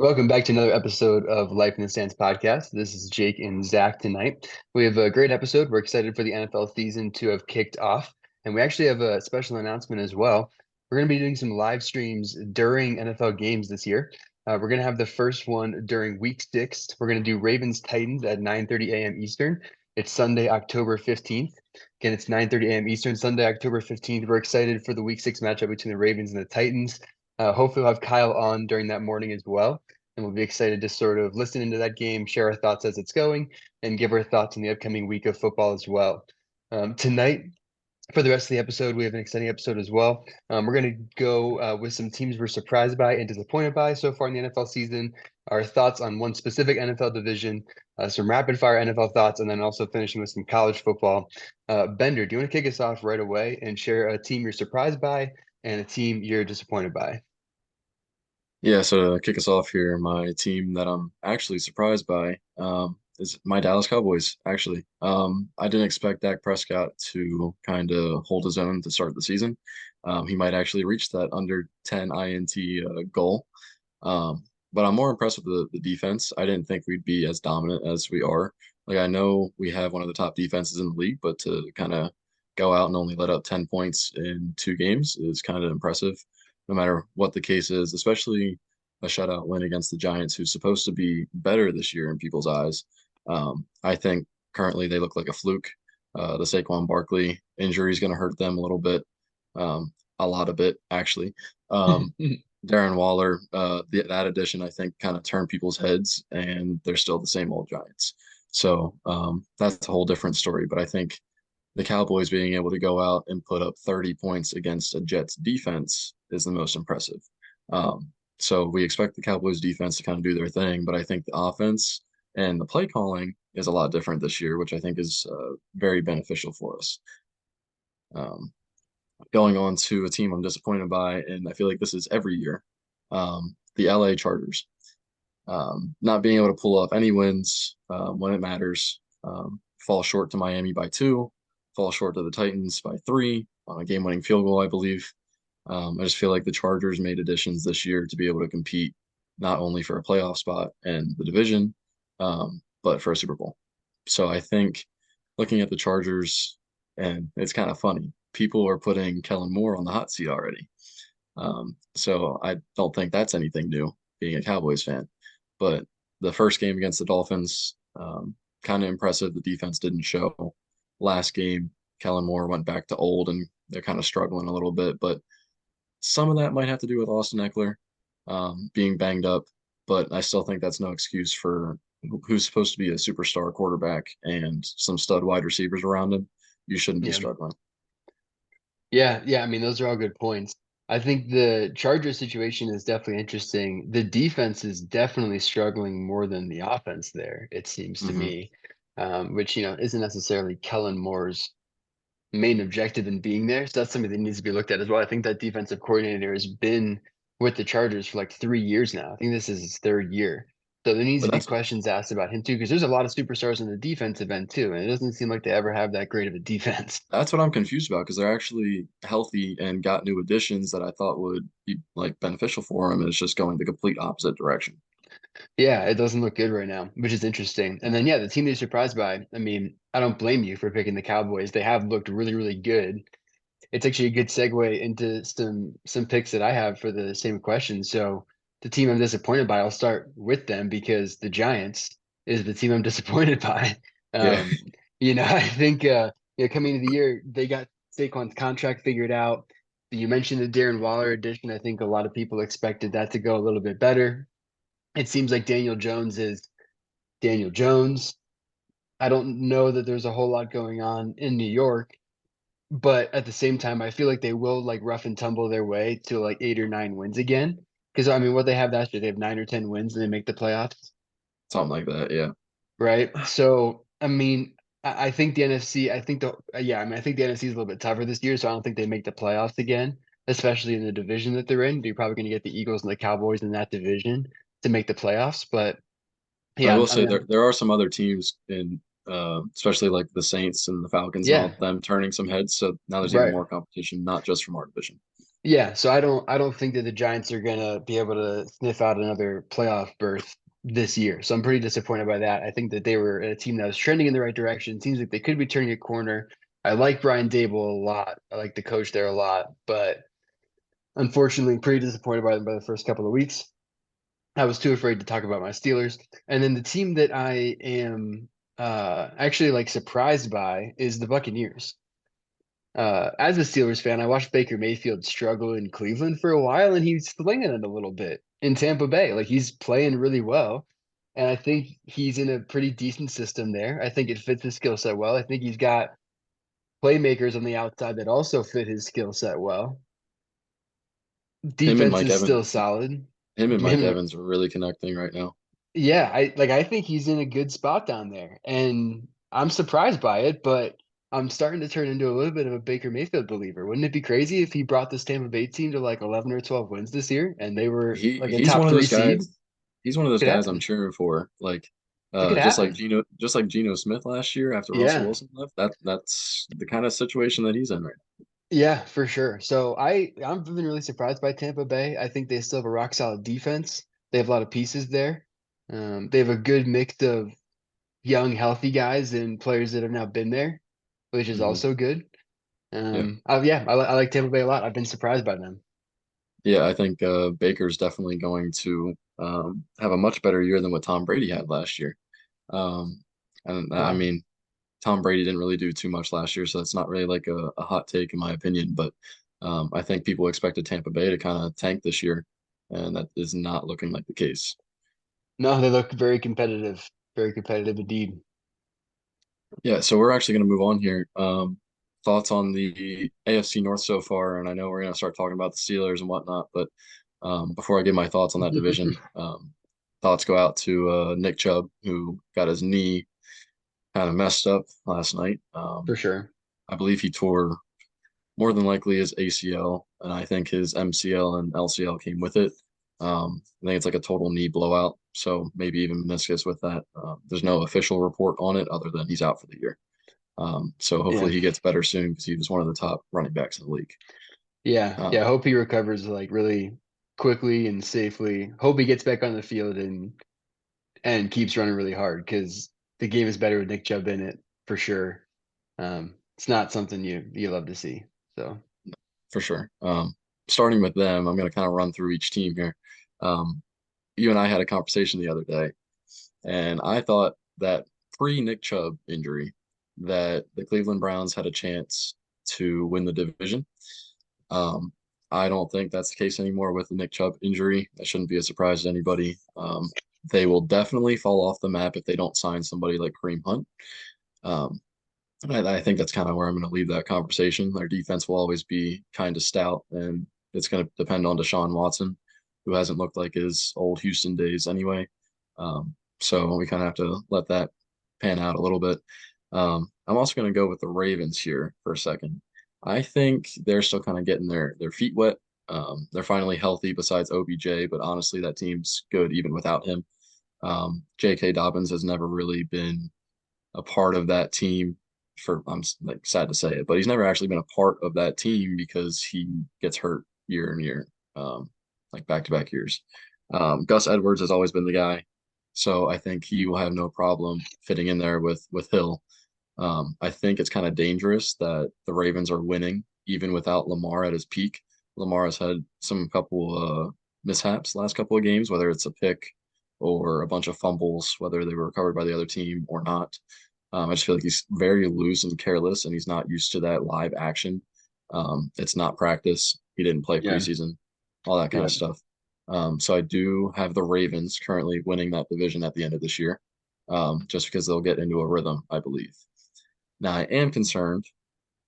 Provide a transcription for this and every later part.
Welcome back to another episode of Life in the Stands podcast. This is Jake and Zach tonight. We have a great episode. We're excited for the NFL season to have kicked off. And we actually have a special announcement as well. We're going to be doing some live streams during NFL games this year. We're going to have the first one during week 6. We're going to do Ravens Titans at 9:30 a.m. Eastern. It's Sunday, October 15th. Again, it's 9:30 a.m. Eastern, Sunday, October 15th. We're excited for the week 6 matchup between the Ravens and the Titans. Hopefully, we'll have Kyle on during that morning as well, and we'll be excited to sort of listen into that game, share our thoughts as it's going, and give our thoughts on the upcoming week of football as well. Tonight, for the rest of the episode, we have an exciting episode as well. We're going to go with some teams we're surprised by and disappointed by so far in the NFL season, our thoughts on one specific NFL division, some rapid fire NFL thoughts, and then also finishing with some college football. Bender, do you want to kick us off right away and share a team you're surprised by and a team you're disappointed by? Yeah, so to kick us off here, my team that I'm actually surprised by is my Dallas Cowboys, actually. I didn't expect Dak Prescott to kind of hold his own to start the season. He might actually reach that under 10 INT goal. But I'm more impressed with the defense. I didn't think we'd be as dominant as we are. Like, I know we have one of the top defenses in the league, but to kind of go out and only let up 10 points in 2 games is kind of impressive no matter what the case is, especially a shutout win against the Giants, who's supposed to be better this year in people's eyes. I think currently they look like a fluke. The Saquon Barkley injury is going to hurt them a little bit, a lot of it, actually. Um, Darren Waller, that addition, I think, kind of turned people's heads, and they're still the same old Giants. So that's a whole different story. But I think the Cowboys being able to go out and put up 30 points against a Jets defense is the most impressive. So we expect the Cowboys defense to kind of do their thing, but I think the offense and the play calling is a lot different this year, which I think is very beneficial for us. Um, Going on to a team I'm disappointed by, and I feel like this is every year, the LA Chargers. Not being able to pull off any wins when it matters, fall short to Miami by 2, fall short to the Titans by 3 on a game-winning field goal, I believe. I just feel like the Chargers made additions this year to be able to compete not only for a playoff spot and the division, but for a Super Bowl. So I think looking at the Chargers, and it's kind of funny, people are putting Kellen Moore on the hot seat already. So I don't think that's anything new, being a Cowboys fan. But the first game against the Dolphins, kind of impressive. The defense didn't show. Last game, Kellen Moore went back to old, and they're kind of struggling a little bit. But some of that might have to do with Austin Eckler being banged up, but I still think that's no excuse for who's supposed to be a superstar quarterback and some stud wide receivers around him. You shouldn't be Yeah. struggling. Yeah. I mean, those are all good points. I think the Chargers situation is definitely interesting. The defense is definitely struggling more than the offense there, it seems to Hmm. me, which, isn't necessarily Kellen Moore's main objective in being there. So that's something that needs to be looked at as well. I think that defensive coordinator has been with the Chargers for like 3 years now. I think this is his third year. So there needs But to be that's questions asked about him too, because there's a lot of superstars in the defensive end too, and it doesn't seem like they ever have that great of a defense. that's what I'm confused about because they're actually healthy and got new additions that I thought would be like beneficial for them, and it's just going the complete opposite direction. Yeah, it doesn't look good right now, which is interesting. And then, yeah, the team you're surprised by, I mean, I don't blame you for picking the Cowboys. They have looked really, really good. It's actually a good segue into some picks that I have for the same question. So the team I'm disappointed by, I'll start with them because the Giants is the team I'm disappointed by. Yeah. Um, I think coming into the year, they got Saquon's contract figured out. You mentioned the Darren Waller addition. I think a lot of people expected that to go a little bit better. It seems like Daniel Jones is Daniel Jones. I don't know that there's a whole lot going on in New York, but at the same time, I feel like they will like rough and tumble their way to like 8 or 9 wins again. Because I mean, what they have last year, they have 9 or 10 wins and they make the playoffs, Something like that. Yeah. right? So I mean, I think the NFC, I think the yeah, I mean, I think the NFC is a little bit tougher this year, so I don't think they make the playoffs again, especially in the division that they're in. You're probably going to get the Eagles and the Cowboys in that division to make the playoffs, but I yeah, will I say mean, there are some other teams in especially like the Saints and the Falcons and yeah, all them turning some heads. So now there's even right. more competition, not just from our division. Yeah, so I don't think that the Giants are gonna be able to sniff out another playoff berth this year. So I'm pretty disappointed by that. I think that they were a team that was trending in the right direction. Seems like they could be turning a corner. I like Brian Dable a lot. I like the coach there a lot, but unfortunately, pretty disappointed by them by the first couple of weeks. I was too afraid to talk about my Steelers. And then the team that I am actually like surprised by is the Buccaneers. As a Steelers fan, I watched Baker Mayfield struggle in Cleveland for a while, and he's slinging it a little bit in Tampa Bay. Like he's playing really well, and I think he's in a pretty decent system there. I think it fits his skill set well. I think he's got playmakers on the outside that also fit his skill set well. Him and Defense Mike is still Evans, solid. him and Mike Him, Evans are really connecting right now. yeah, I think he's in a good spot down there, and I'm surprised by it, but I'm starting to turn into a little bit of a Baker Mayfield believer. Wouldn't it be crazy if he brought this Tampa Bay team to like 11 or 12 wins this year and they were He like a he's one top of three those seed? guys. He's one of those Could guys I'm happen. cheering for. Like It could happen. just like Geno Smith last year after Russell Yeah. Wilson left. That's the kind of situation that he's in right Yeah, for sure. So I'm been really surprised by Tampa Bay. I think they still have a rock solid defense. They have a lot of pieces there. They have a good mix of young, healthy guys and players that have now been there, which is now. also good. Yeah. Yeah, I like Tampa Bay a lot. I've been surprised by them. Yeah, I think Baker's definitely going to have a much better year than what Tom Brady had last year. Um, and I Wow. mean, Tom Brady didn't really do too much last year, so it's not really like a hot take in my opinion. But I think people expected Tampa Bay to kind of tank this year, and that is not looking like the case. No, they look very competitive indeed. Yeah, so we're actually going to move on here. Thoughts on the AFC North so far, and I know we're going to start talking about the Steelers and whatnot, but before I give my thoughts on that division, thoughts go out to Nick Chubb, who got his knee kind of messed up last night. For sure. I believe he tore more than likely his ACL, and I think his MCL and LCL came with it. I think it's like a total knee blowout, so maybe even meniscus with that. There's no official report on it other than he's out for the year. So Yeah. hopefully he gets better soon because he was one of the top running backs in the league. Yeah. Yeah. Um, Hope he recovers like really quickly and safely. Hope he gets back on the field and keeps running really hard because the game is better with Nick Chubb in it for sure. It's not something you love to see. So for sure. Starting with them, I'm going to kind of run through each team here. Um, you and I had a conversation the other day, and I thought that pre-Nick Chubb injury, that the Cleveland Browns had a chance to win the division. Um, I don't think that's the case anymore with the Nick Chubb injury. That shouldn't be a surprise to anybody. They will definitely fall off the map if they don't sign somebody like Kareem Hunt. Um, I think that's kind of where I'm going to leave that conversation. Their defense will always be kind of stout, and it's going to depend on Deshaun Watson, who hasn't looked like his old Houston days anyway. So we kind of have to let that pan out a little bit. I'm also going to go with the Ravens here for a second. I think they're still kind of getting their feet wet. They're finally healthy besides OBJ, but honestly, that team's good even without him. J.K. Dobbins has never really been a part of that team for I'm like sad to say it, but he's never actually been a part of that team because he gets hurt year and year, like back to back years. Gus Edwards has always been the guy, so I think he will have no problem fitting in there with Hill. I think it's kind of dangerous that the Ravens are winning even without Lamar at his peak. Lamar has had some couple mishaps last couple of games, whether it's a pick or a bunch of fumbles, whether they were recovered by the other team or not. I just feel like he's very loose and careless, and he's not used to that live action. It's not practice. He didn't play yeah, preseason, all that kind yeah, of stuff. So I do have the Ravens currently winning that division at the end of this year, just because they'll get into a rhythm, I believe. Now, I am concerned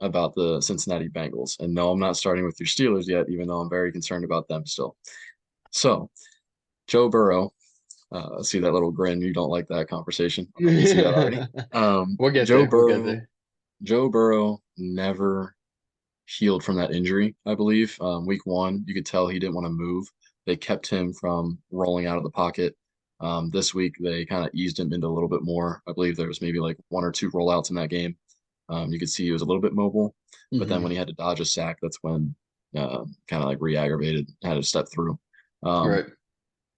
about the Cincinnati Bengals. And no, I'm not starting with your Steelers yet, even though I'm very concerned about them still. So, Joe Burrow, see that little grin. You don't like that conversation. I can see that already. we'll get Joe there. We'll get Burrow, there. Joe Burrow never healed from that injury, I believe. Week one, you could tell he didn't want to move. They kept him from rolling out of the pocket. This week, they kind of eased him into a little bit more. I believe there was maybe like one or two rollouts in that game. You could see he was a little bit mobile, but then when Hmm. he had to dodge a sack, that's when kind of like re-aggravated, had to step through. Um, Right.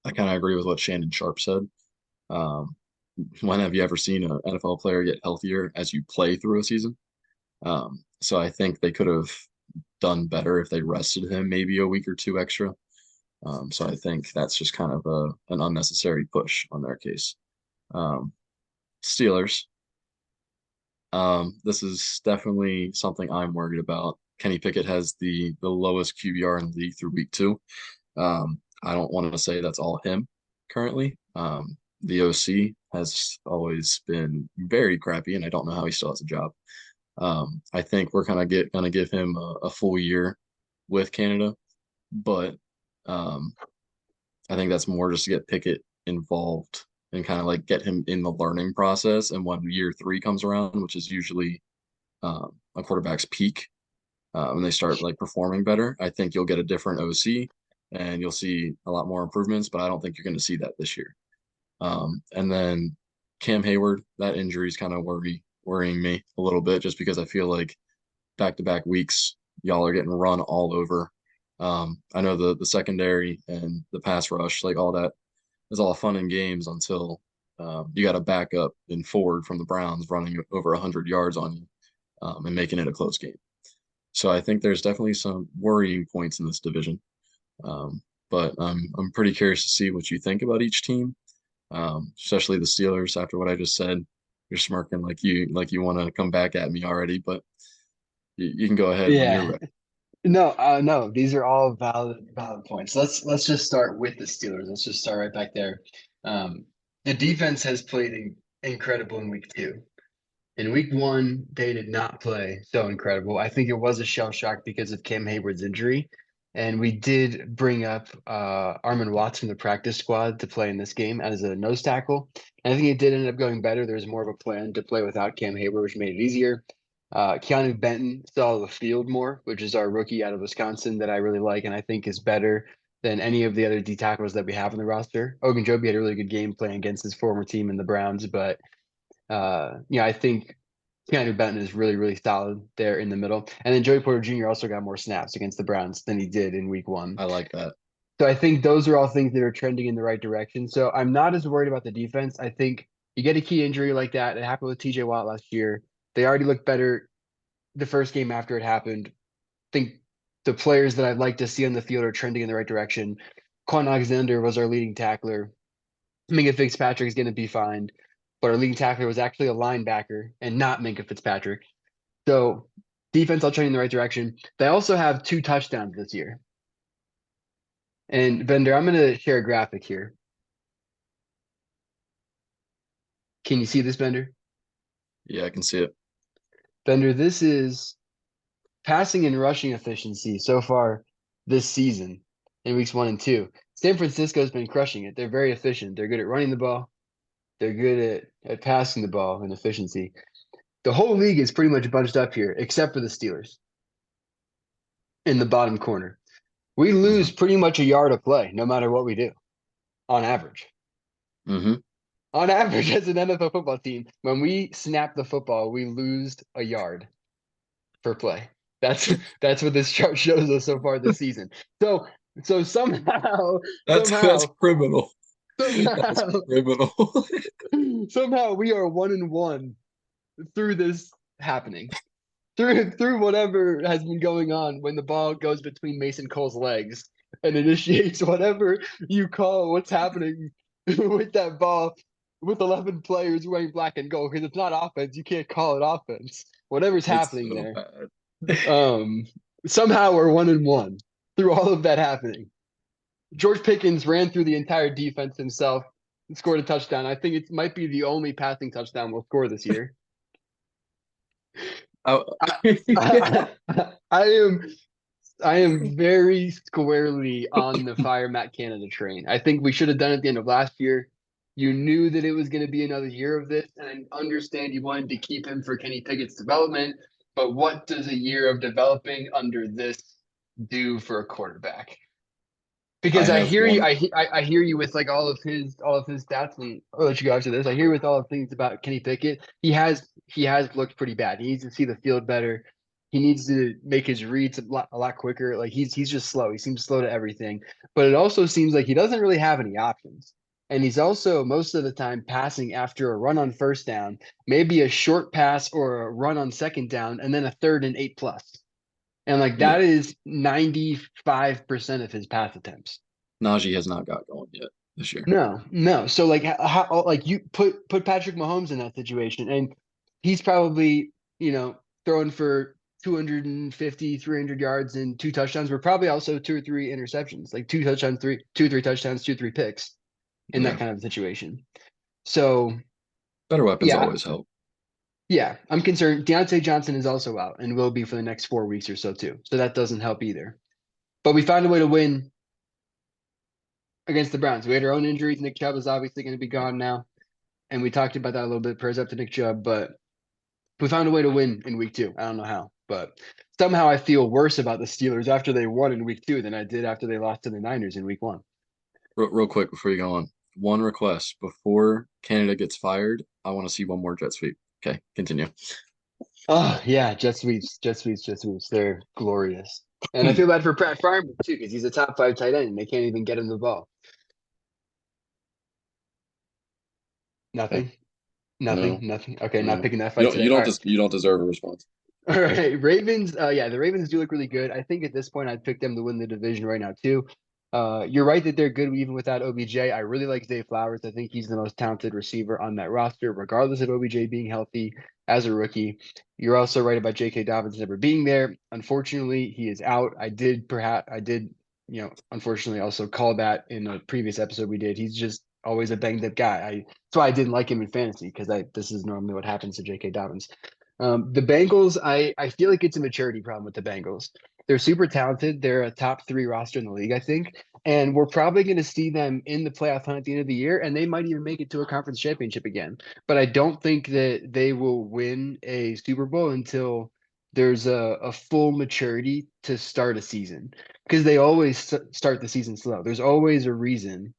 I kind of agree with what Shannon Sharp said. Um, when have you ever seen an NFL player get healthier as you play through a season? So I think they could have done better if they rested him maybe a week or two extra. So I think that's just kind of an unnecessary push on their case. Um, Steelers. This is definitely something I'm worried about. Kenny Pickett has the lowest QBR in the league through week two. I don't want to say that's all him currently. The OC has always been very crappy, and I don't know how he still has a job. I think we're kind of gonna give him a full year with Canada, but um, I think that's more just to get Pickett involved and kind of like get him in the learning process. And when year three comes around, which is usually a quarterback's peak, when they start like performing better, I think you'll get a different OC and you'll see a lot more improvements. But I don't think you're going to see that this year. And then Cam Hayward, that injury is kind of worrying me a little bit, just because I feel like back-to-back weeks, y'all are getting run all over. I know the secondary and the pass rush, like all that, is all fun and games until you got a backup in Ford from the Browns running over 100 yards on you and making it a close game. So I think there's definitely some worrying points in this division. But I'm pretty curious to see what you think about each team, especially the Steelers. After what I just said, you're smirking like you want to come back at me already, but you can go ahead when you're Yeah. ready. No, no, these are all valid points. Let's just start with the Steelers. Let's just start right back there. Um, the defense has played incredible in week two. In week one, they did not play so incredible. I think it was a shell shock because of Cam Hayward's injury. And we did bring up Armin Watts from the practice squad to play in this game as a nose tackle. And I think it did end up going better. There was more of a plan to play without Cam Hayward, which made it easier. Keanu Benton saw the field more, which is our rookie out of Wisconsin that I really like and I think is better than any of the other D tackles that we have on the roster. Ogunjobi had a really good game playing against his former team in the Browns, but I think Keanu Benton is really, really solid there in the middle. And then Joey Porter Jr. also got more snaps against the Browns than he did in week one. I like that. So I think those are all things that are trending in the right direction. So I'm not as worried about the defense. I think you get a key injury like that. It happened with TJ Watt last year. They already looked better the first game after it happened. I think the players that I'd like to see on the field are trending in the right direction. Quan Alexander was our leading tackler. Minka Fitzpatrick is going to be fine, but our leading tackler was actually a linebacker and not Minka Fitzpatrick. So defense all trending in the right direction. They also have 2 touchdowns this year. And Bender, I'm going to share a graphic here. Can you see this, Bender? Yeah, I can see it. Bender, this is passing and rushing efficiency so far this season in weeks 1 and 2. San Francisco's been crushing it. They're very efficient. They're good at running the ball. They're good at passing the ball and efficiency. The whole league is pretty much bunched up here, except for the Steelers in the bottom corner. We lose Hmm. pretty much a yard of play, no matter what we do, on average. Hmm. On average, as an NFL football team, when we snap the football, we lose a yard per play. That's that's what this chart shows us so far this season. So so That's criminal. That's somehow criminal. somehow we are 1-1 through this happening. Through whatever has been going on when the ball goes between Mason Cole's legs and initiates whatever you call what's happening with that ball with 11 players wearing black and gold because it's not offense. You can't call it offense. Whatever's It's happening so there. bad. Um, somehow we're 1-1 through all of that happening. George Pickens ran through the entire defense himself and scored a touchdown. I think it might be the only passing touchdown we'll score this year. I, I, I am very squarely on the fire Matt Canada train. I think we should have done it at the end of last year. You knew that it was going to be another year of this, and I understand you wanted to keep him for Kenny Pickett's development. But what does a year of developing under this do for a quarterback? I Because I have hear you, one. I hear you with like all of his stats, and I'll let you go after this. I hear with all the things about Kenny Pickett. He has looked pretty bad. He needs to see the field better. He needs to make his reads a lot quicker. Like he's just slow. He seems slow to everything. But it also seems like he doesn't really have any options. And he's also most of the time passing after a run on first down, maybe a short pass or a run on second down, and then a third and 8+. And like Yeah. that is 95% of his pass attempts. Najee has not got going yet this year. No, no. So like how like you put Patrick Mahomes in that situation and he's probably, throwing for 250, 300 yards and two touchdowns. We're probably also two or three interceptions, like two touchdowns, two, three touchdowns, two, three picks in that Yeah. kind of situation. So Better weapons yeah, always help. yeah, I'm concerned. Deontay Johnson is also out and will be for the next 4 weeks or so too. So that doesn't help either. But we found a way to win against the Browns. We had our own injuries. Nick Chubb is obviously going to be gone now. And we talked about that a little bit. Prayers up to Nick Chubb, but we found a way to win in week 2. I don't know how, but somehow I feel worse about the Steelers after they won in week 2 than I did after they lost to the Niners in week 1. Real quick before you go on, one request before Canada gets fired, I want to see one more jet sweep. Okay, continue. Oh yeah, jet sweeps, jet sweeps, jet sweeps. They're glorious. And I feel bad for Pratt Fireman too, because he's a top 5 tight end and they can't even get him the ball. Hey, Nothing, no, nothing. Okay, not no, picking that fight today. All right. you don't deserve a response. All right, Ravens. Yeah, the Ravens do look really good. I think at this point, I'd pick them to win the division right now too. You're right that they're good even without OBJ. I really like Zay Flowers. I think he's the most talented receiver on that roster, regardless of OBJ being healthy as a rookie. You're also right about J.K. Dobbins never being there. Unfortunately, he is out. I did, unfortunately also call that in a previous episode we did. He's just always a banged up guy. That's why I didn't like him in fantasy because this is normally what happens to J.K. Dobbins. The Bengals, I feel like it's a maturity problem with the Bengals. They're super talented. They're a top 3 roster in the league, I think. And we're probably going to see them in the playoff hunt at the end of the year, and they might even make it to a conference championship again. But I don't think that they will win a Super Bowl until there's a full maturity to start a season because they always start the season slow. There's always a reason.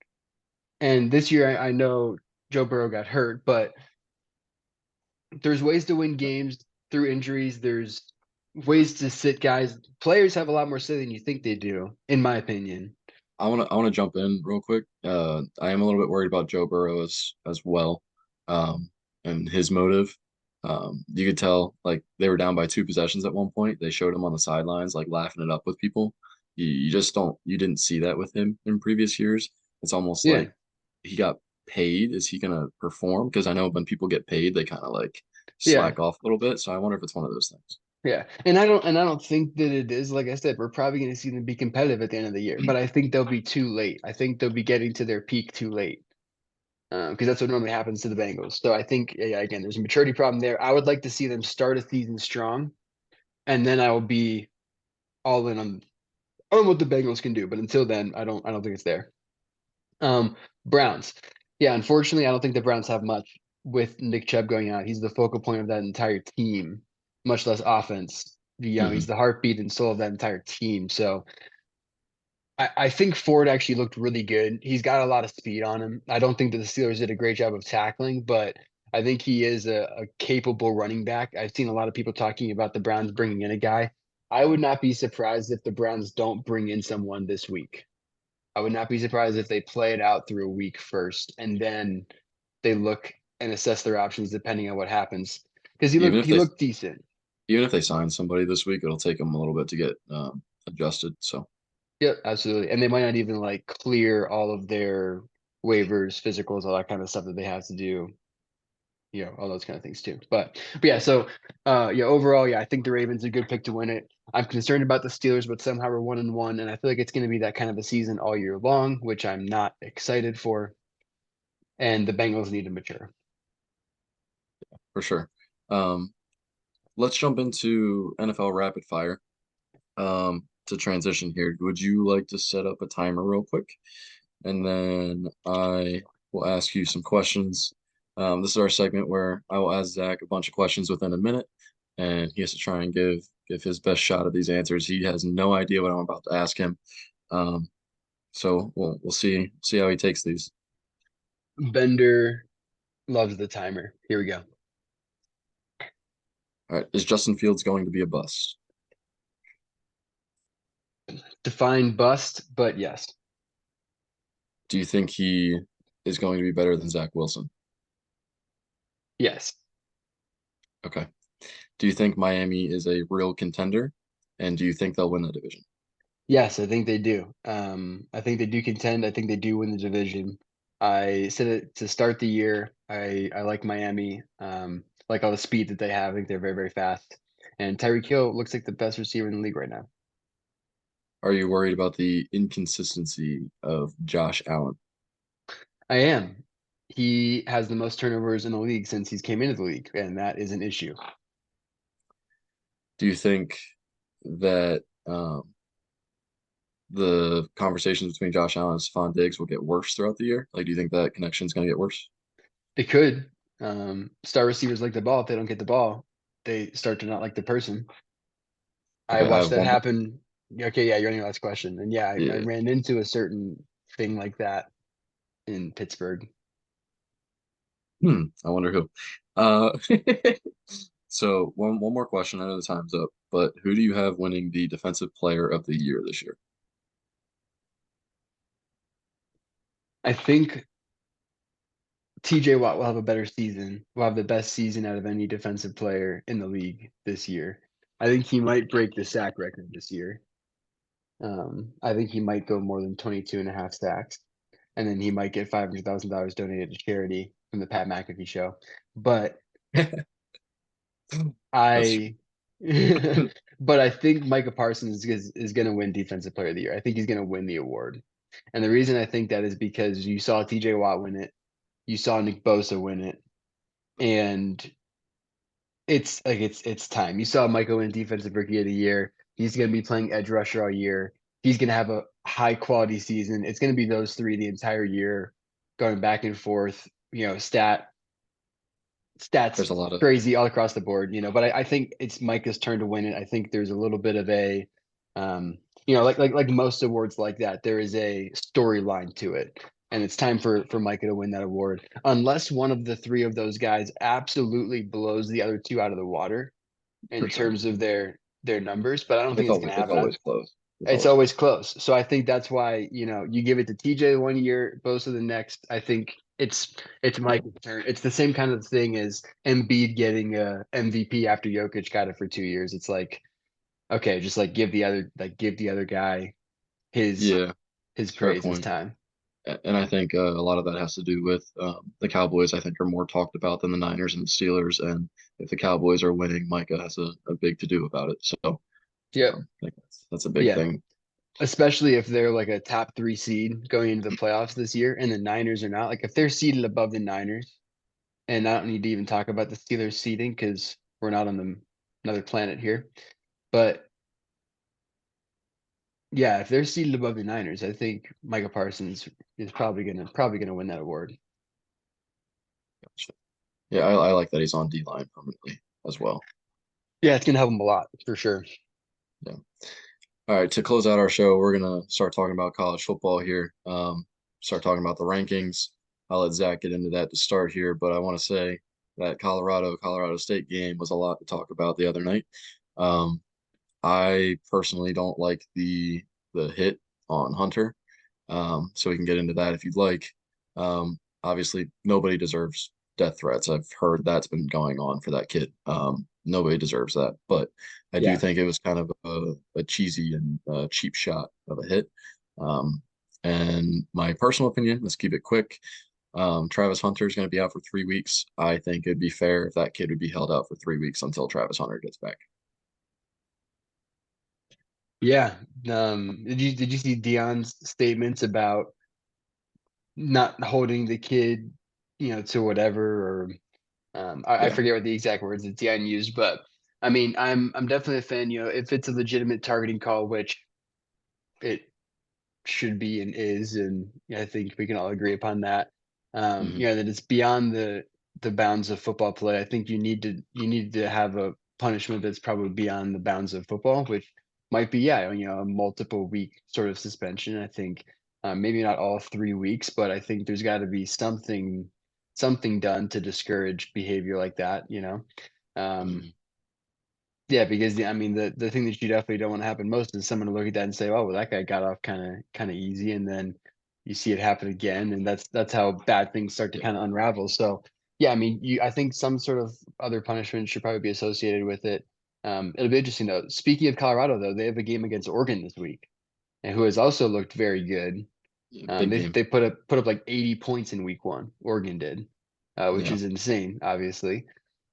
And this year, I know Joe Burrow got hurt, but there's ways to win games through injuries. There's ways to sit guys. Players have a lot more say than you think they do, in my opinion. I wanna jump in real quick. I am a little bit worried about Joe Burrow as well, and his motive. You could tell like they were down by 2 possessions at one point. They showed him on the sidelines like laughing it up with people. You just don't you didn't see that with him in previous years. It's almost Yeah, like he got paid. Is he gonna perform? Because I know when people get paid, they kind of like yeah, slack off a little bit. So I wonder if it's one of those things. yeah. And I don't think that it is. Like I said, we're probably going to see them be competitive at the end of the year, but I think they'll be too late. I think they'll be getting to their peak too late. Because that's what normally happens to the Bengals. So I think, yeah, again, there's a maturity problem there. I would like to see them start a season strong, and then I will be all in on what the Bengals can do. But until then, I don't think it's there. Browns. Yeah, unfortunately, I don't think the Browns have much with Nick Chubb going out. He's the focal point of that entire team, much less offense. He's Hmm. the heartbeat and soul of that entire team. So I think Ford actually looked really good. He's got a lot of speed on him. I don't think that the Steelers did a great job of tackling, but I think he is a capable running back. I've seen a lot of people talking about the Browns bringing in a guy. I would not be surprised if the Browns don't bring in someone this week. I would not be surprised if they play it out through a week first and then they look and assess their options depending on what happens. Because he Even looked if he they looked decent. even if they sign somebody this week, it'll take them a little bit to get adjusted. So Yep, absolutely. And they might not even like clear all of their waivers, physicals, all that kind of stuff that they have to do, all those kind of things too. But yeah, so yeah, overall, yeah, I think the Ravens are a good pick to win it. I'm concerned about the Steelers, but somehow we're 1-1, and I feel like it's going to be that kind of a season all year long, which I'm not excited for. And the Bengals need to mature. for sure. Um, let's jump into NFL rapid fire. To transition here, would you like to set up a timer real quick? And then I will ask you some questions. This is our segment where I will ask Zach a bunch of questions within a minute, and he has to try and give his best shot at these answers. He has no idea what I'm about to ask him. Um, so we'll see how he takes these. Bender loves the timer. Here we go. All right, is Justin Fields going to be a bust? Define bust, but yes. Do you think he is going to be better than Zach Wilson? Yes. Okay. Do you think Miami is a real contender? And do you think they'll win the division? Yes, I think they do. I think they do contend. I think they do win the division. I said it to start the year. I like Miami. Like all the speed that they have. I think they're very, very fast. And Tyreek Hill looks like the best receiver in the league right now. Are you worried about the inconsistency of Josh Allen? I am. He has the most turnovers in the league since he's came into the league, and that is an issue. Do you think that the conversations between Josh Allen and Stephon Diggs will get worse throughout the year? Like, do you think that connection is going to get worse? It could. Star receivers like the ball. If they don't get the ball, they start to not like the person. I Okay, I watched have that one more. happen. Okay, yeah, you're on your last question. And yeah, I Yeah. ran into a certain thing like that in Pittsburgh. I wonder who. So one more question. I know the time's up, but who do you have winning the Defensive Player of the Year this year? I think TJ Watt will have a better season. Will have the best season out of any defensive player in the league this year. I think he might break the sack record this year. I think he might go more than 22 and a half sacks. And then he might get $500,000 donated to charity from the Pat McAfee show. But That's true. I, but I think Micah Parsons is going to win Defensive Player of the Year. I think he's going to win the award. And the reason I think that is because you saw TJ Watt win it, you saw Nick Bosa win it, and it's time. You saw Michael win Defensive Rookie of the Year. He's going to be playing edge rusher all year. He's going to have a high quality season. It's going to be those three the entire year, going back and forth. Stats There's a lot of crazy all across the board. But I think it's Micah's turn to win it. I think there's a little bit of a, um, like most awards like that, there is a storyline to it. And it's time for Micah to win that award, unless one of the three of those guys absolutely blows the other two out of the water for in sure. terms of their numbers, but I don't think it's going to It's happen. always close. It's It's always always close. close. So I think that's why, you give it to TJ one year, Bosa the next. I think it's Mike's turn. It's the same kind of thing as Embiid getting a MVP after Jokic got it for 2 years. It's like, okay, just like give the other guy his Yeah, his fair praise, his point. time. And I think a lot of that has to do with the Cowboys. I think are more talked about than the Niners and the Steelers. And if the Cowboys are winning, Micah has a big to do about it. So Yep. I think that's a big Yeah. thing. Especially if they're like a top three seed going into the playoffs this year and the Niners are not. Like if they're seated above the Niners, and I don't need to even talk about the Steelers seeding because we're not on another planet here. But yeah, if they're seated above the Niners, I think Micah Parsons is probably gonna win that award. Gotcha. Yeah, I like that he's on D line permanently as well. Yeah, it's gonna help him a lot for sure. Yeah. All right, to close out our show, we're gonna start talking about college football here. Start talking about the rankings. I'll let Zach get into that to start here, but I want to say that Colorado State game was a lot to talk about the other night. Um, I personally don't like the hit on Hunter. So we can get into that if you'd like. Obviously, nobody deserves death threats. I've heard that's been going on for that kid. Nobody deserves that, but I do Yeah. think it was kind of a cheesy and cheap shot of a hit. Um, and my personal opinion, let's keep it quick. Travis Hunter is going to be out for 3 weeks. I think it'd be fair if that kid would be held out for 3 weeks until Travis Hunter gets back. Yeah. Did you see Dion's statements about not holding the kid, to whatever or I Yeah. forget what the exact words that Dion used, but I mean I'm definitely a fan, if it's a legitimate targeting call, which it should be and is, and yeah, I think we can all agree upon that. hmm That it's beyond the bounds of football play. I think you need to have a punishment that's probably beyond the bounds of football, which might be, yeah, a multiple week sort of suspension. I think maybe not all 3 weeks, but I think there's got to be something done to discourage behavior like that. Um, hmm Yeah, because I mean the thing that you definitely don't want to happen most is someone to look at that and say, "Oh, well, that guy got off kind of easy," and then you see it happen again, and that's how bad things start to Yeah. kind of unravel. So, yeah, I mean, I think some sort of other punishment should probably be associated with it. It'll be interesting though. Speaking of Colorado, though, they have a game against Oregon this week, and who has also looked very good. Yeah, big They game. they put up like 80 points in week one. Oregon did, which Yeah. is insane, obviously.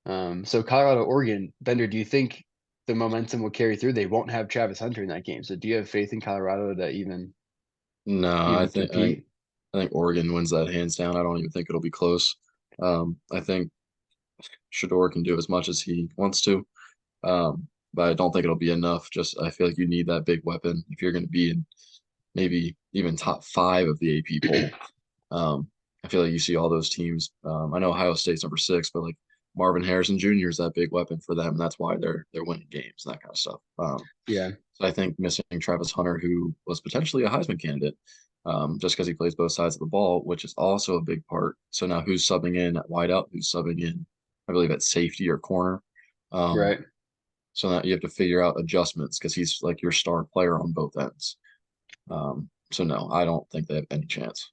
So Colorado, Oregon, Bender, do you think the momentum will carry through? They won't have Travis Hunter in that game. So do you have faith in Colorado to No, even compete? I think Oregon wins that hands down. I don't even think it'll be close. I think Shador can do as much as he wants to, but I don't think it'll be enough. Just I feel like you need that big weapon if you're going to be in maybe even top five of the AP poll. Um, I feel like you see all those teams. I know Ohio State's number six, but like Marvin Harrison Jr. is that big weapon for them. And that's why they're winning games and that kind of stuff. Yeah, So I think missing Travis Hunter, who was potentially a Heisman candidate, just because he plays both sides of the ball, which is also a big part. So now who's subbing in at wideout? Who's subbing in, I believe, at safety or corner? Um, right. so now you have to figure out adjustments because he's like your star player on both ends. So no, I don't think they have any chance.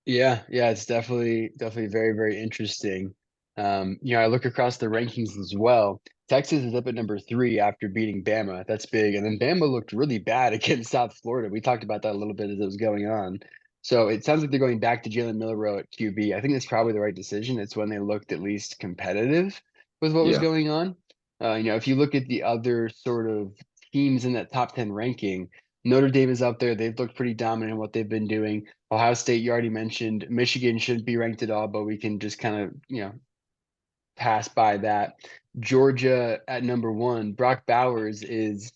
Yeah, it's definitely very, very interesting. I look across the rankings as well. Texas is up at number three after beating Bama. That's big. And then Bama looked really bad against South Florida. We talked about that a little bit as it was going on. So it sounds like they're going back to Jalen Milroe at QB. I think that's probably the right decision. It's when they looked at least competitive with what was Yeah. going on. If you look at the other sort of teams in that top 10 ranking, Notre Dame is up there. They've looked pretty dominant in what they've been doing. Ohio State, you already mentioned. Michigan shouldn't be ranked at all, but we can just kind of, pass by that. Georgia at number one. Brock Bowers is,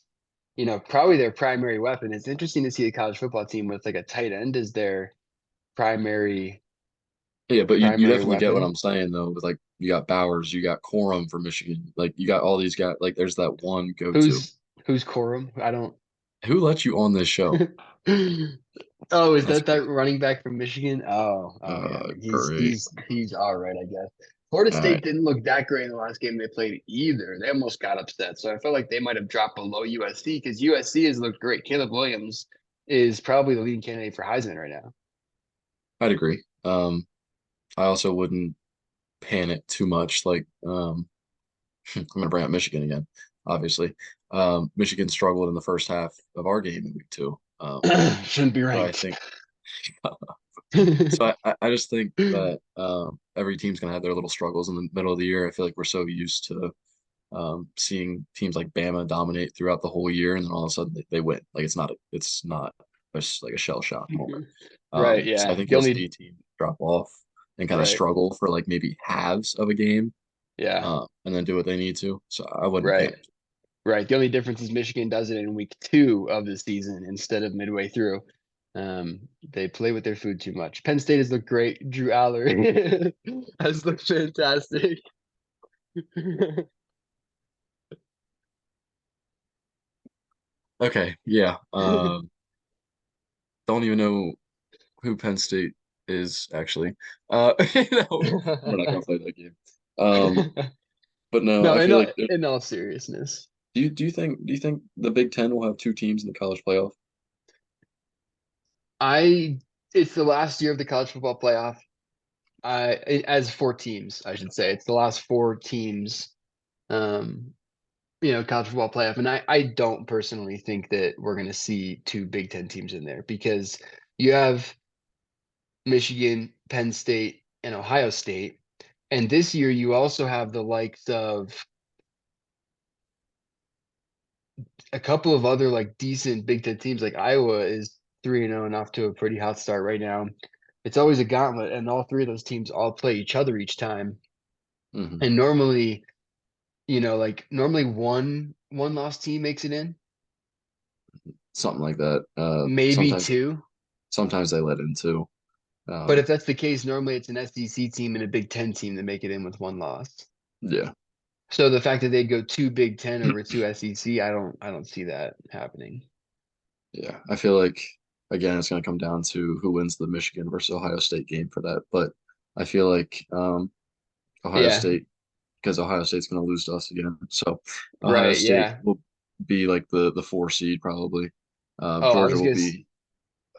probably their primary weapon. It's interesting to see the college football team with like a tight end as their primary Yeah, but you primary definitely get what weapon. I'm saying though, with like you got Bowers, you got Corum for Michigan, like you got all these guys, like there's that one go-to. Who's Corum? I don't. Who let you on this show? Oh, is That's that crazy. running back from Michigan? Oh yeah. I mean, he's Great. he's he's all right, I guess. Florida All State right. didn't look that great in the last game they played either. They almost got upset, so I felt like they might have dropped below USC because USC has looked great. Caleb Williams is probably the leading candidate for Heisman right now. I'd agree. I also wouldn't panic too much. Like, I'm gonna bring up Michigan again, obviously. Michigan struggled in the first half of our game in week two. Shouldn't be So I ranked. think I just think that every team's gonna have their little struggles in the middle of the year. I feel like we're so used to seeing teams like Bama dominate throughout the whole year, and then all of a sudden they win. Like it's not just like a shell shock moment. Right, So I yeah. think The you'll see only teams drop off and kind of right. struggle for like maybe halves of a game, Yeah. and then do what they need to. So I wouldn't Right. panic. Right. The only difference is Michigan does it in week two of the season instead of midway through. They play with their food too much. Penn State has looked great. Drew Aller has looked fantastic. Okay, yeah. Don't even know who Penn State is actually. No, we're not gonna play that game. Um, but no, No, I feel like in all seriousness, do you think the Big Ten will have two teams in the college playoff? I it's the last year of the college football playoff. As four teams, I should say. It's the last four teams. Um, college football playoff. And I don't personally think that we're going to see two Big Ten teams in there because you have Michigan, Penn State, and Ohio State. And this year, you also have the likes of a couple of other like decent Big Ten teams. Like Iowa is 3-0 and off to a pretty hot start right now. It's always a gauntlet, and all three of those teams all play each other each time. Hmm. And normally, like normally one lost team makes it in, Something like that. maybe two. Sometimes they let in two. But Um, if that's the case, normally it's an SEC team and a Big Ten team that make it in with one loss. yeah, So the fact that they go two Big Ten over two SEC, I don't see that happening. yeah. I feel like again it's gonna come down to who wins the Michigan versus Ohio State game for that. But I feel like Ohio Yeah, State because Ohio State's going to lose to us again. So Ohio Right, State yeah. will be like the 4 seed probably. Oh, Georgia will be.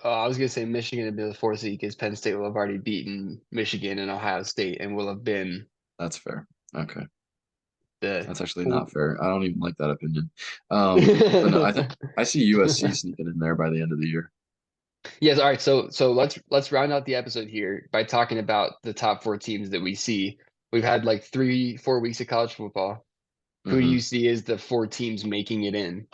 I was gonna say Michigan would be the fourth seed because Penn State will have already beaten Michigan and Ohio State and will have been That's fair. Okay, the that's actually four. not fair. I don't even like that opinion. But no, I think I see USC sneaking in there by the end of the year. Yes, all right. So let's round out the episode here by talking about the top four teams that we see. We've had like 3, 4 weeks of college football. Who do Hmm you see as the four teams making it in?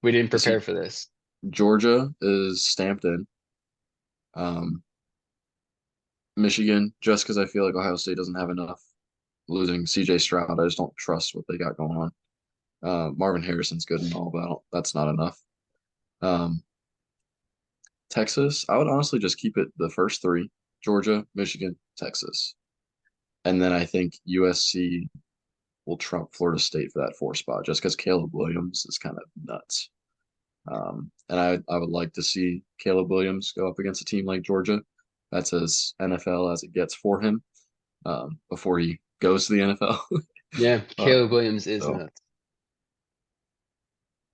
We didn't I prepare see for this. Georgia is stamped in. Um, Michigan, just because I feel like Ohio State doesn't have enough. Losing CJ Stroud, I just don't trust what they got going on. Marvin Harrison's good and all, but that's not enough. Um, Texas, I would honestly just keep it the first three: Georgia, Michigan, Texas, and then I think USC will trump Florida State for that 4 spot, just because Caleb Williams is kind of nuts. And I would like to see Caleb Williams go up against a team like Georgia. That's as NFL as it gets for him before he goes to the NFL. Yeah, Caleb Um, Williams is so, nuts.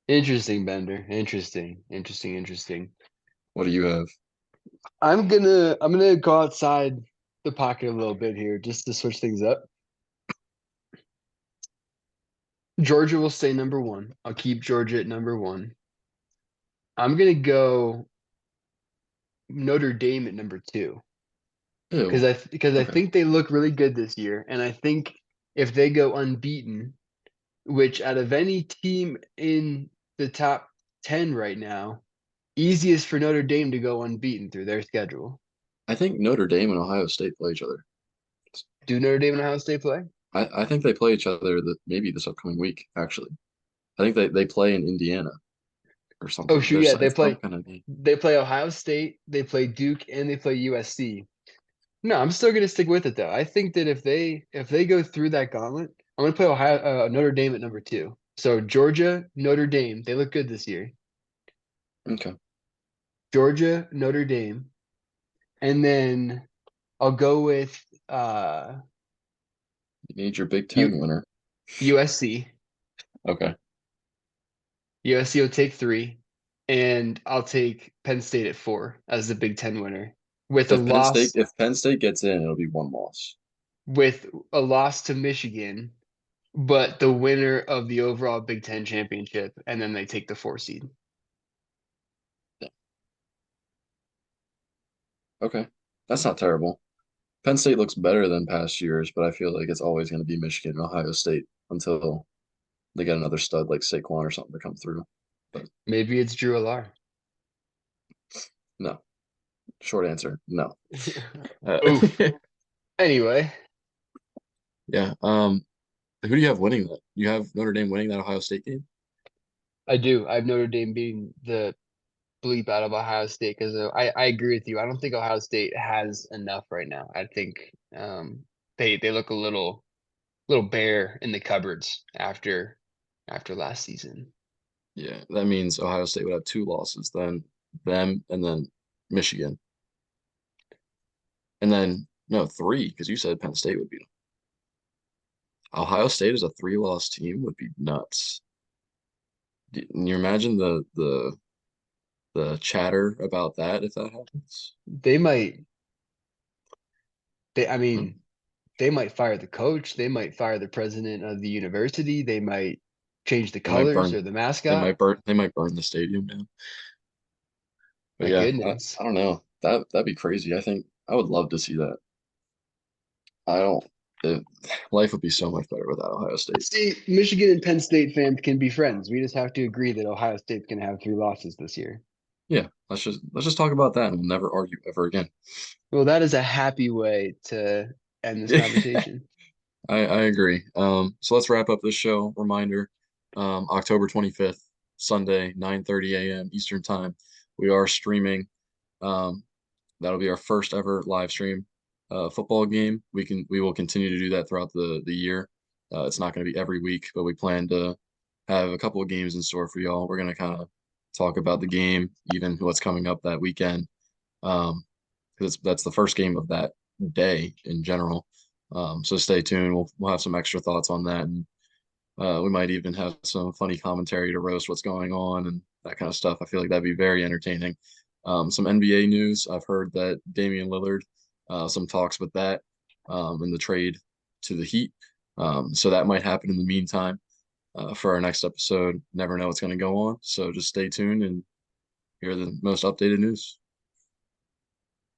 Interesting, Bender. Interesting. what do you have? I'm gonna go outside the pocket a little bit here just to switch things up. Georgia will stay number one. I'll keep Georgia at number one. I'm gonna go Notre Dame at number two because Ew. I Okay. think they look really good this year, and I think if they go unbeaten, which out of any team in the top 10 right now, easiest for Notre Dame to go unbeaten through their schedule. I think Notre Dame and Ohio State play each other. Do Notre Dame and Ohio State play? I think they play each other maybe this upcoming week, actually. I think they play in Indiana or Oh something. shoot, yeah, It's some kind of game. they play Ohio State, they play Duke, and they play USC. No, I'm still gonna stick with it though. I think that if they go through that gauntlet, I'm gonna put Notre Dame at number two. So Georgia, Notre Dame, they look good this year. Okay. Georgia, Notre Dame, and then I'll go with uh You need your Big U Ten winner. USC. Okay. USC will take three, and I'll take Penn State at four as the Big Ten winner with a loss If Penn State gets in, it'll be one loss. with a loss to Michigan, but the winner of the overall Big Ten championship, and then they take the four seed. Yeah. Okay. That's not terrible. Penn State looks better than past years, but I feel like it's always going to be Michigan and Ohio State until they get another stud like Saquon or something to come through. But Maybe it's Drew Alar. no. Short answer, no. Uh, Oof. Anyway, yeah. Who do you have winning that? You have Notre Dame winning that Ohio State game? I do. I have Notre Dame beating the bleep out of Ohio State because I agree with you. I don't think Ohio State has enough right now. I think they look a little bare in the cupboards after last season. Yeah, that means Ohio State would have 2 losses, then them and then Michigan. And then no, three, because you said Penn State would be Ohio State as a 3-loss team would be nuts. Can you imagine the chatter about that if that happens? They might they I Hmm. mean they might fire the coach, they might fire the president of the university, they might change the They might colors burn or the mascot. they might burn the stadium down. But My yeah, goodness. I don't know. That'd be crazy. I think I would love to see that. I don't it, life would be so much better without Ohio State. See, Michigan and Penn State fans can be friends. We just have to agree that Ohio State's going to have 3 losses this year. Yeah, let's just talk about that and we'll never argue ever again. Well, that is a happy way to end this conversation. I agree. So let's wrap up this show. Reminder, October 25th, Sunday, 9:30 a.m. Eastern Time. We are streaming. Um, that'll be our first ever live stream football game. We will continue to do that throughout the year. It's not going to be every week, but we plan to have a couple of games in store for y'all. We're going to kind of talk about the game, even what's coming up that weekend, because that's the first game of that day in general. So stay tuned. We'll have some extra thoughts on that, and we might even have some funny commentary to roast what's going on and that kind of stuff. I feel like that'd be very entertaining. Some NBA news. I've heard that Damian Lillard, some talks with that in the trade to the Heat. So that might happen in the meantime for our next episode. Never know what's going to go on. So just stay tuned and hear the most updated news.